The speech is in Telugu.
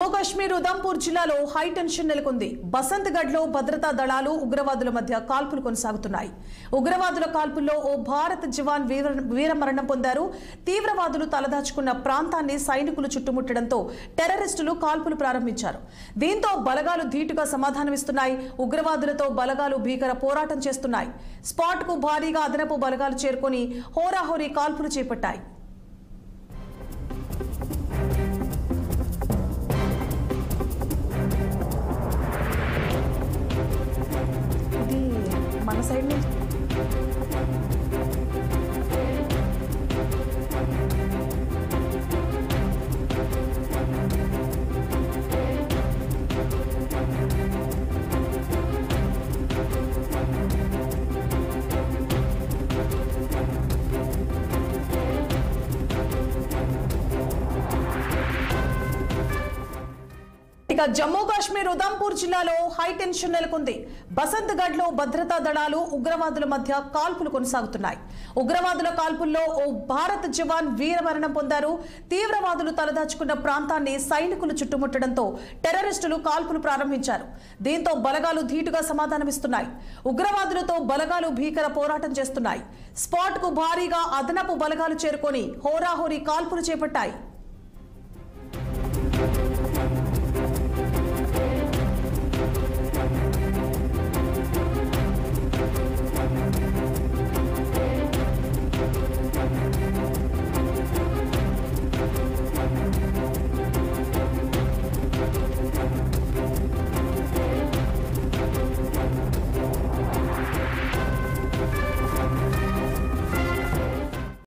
జమ్మూ-కాశ్మీర్ ఉదంపూర్ జిల్లాలో హై టెన్షన్ నెలకొంది. బసంత్గఢ్లో భద్రతా దళాలు ఉగ్రవాదుల మధ్య కాల్పులు కొనసాగుతున్నాయి. ఉగ్రవాదుల కాల్పుల్లో ఓ భారత జవాన్ వీరమరణం పొందారు. తీవ్రవాదులు తలదాచుకున్న ప్రాంతాన్ని సైనికులు చుట్టుముట్టడంతో టెర్రరిస్టులు కాల్పులు ప్రారంభించారు. దీంతో బలగాలు ధీటుగా సమాధానమిస్తున్నాయి. ఉగ్రవాదులతో బలగాలు భీకర పోరాటం చేస్తున్నాయి. స్పాట్ కు భారీగా అదనపు బలగాలు చేరుకొని హోరాహోరీ కాల్పులు చేపట్టాయి. మన సైడ్ నుంచి జమ్మూ-కాశ్మీర్ ఉదంపూర్ జిల్లాలో హై టెన్షన్ నెలకొంది. బసంత్గఢ్లో భద్రతా దళాలు ఉగ్రవాదుల మధ్య కాల్పులు కొనసాగుతున్నాయి. ఉగ్రవాదుల కాల్పుల్లో ఓ భారత జవాన్ వీరమరణం పొందారు. తీవ్రవాదులు తలదాచుకున్న ప్రాంతాన్ని సైనికులు చుట్టుముట్టడంతో టెర్రరిస్టులు కాల్పులు ప్రారంభించారు. దీంతో బలగాలు ధీటుగా సమాధానమిస్తున్నాయి. ఉగ్రవాదులతో బలగాలు భీకర పోరాటం చేస్తున్నాయి. స్పాట్ కు భారీగా అదనపు బలగాలు చేరుకొని హోరాహోరీ కాల్పులు చేపట్టాయి.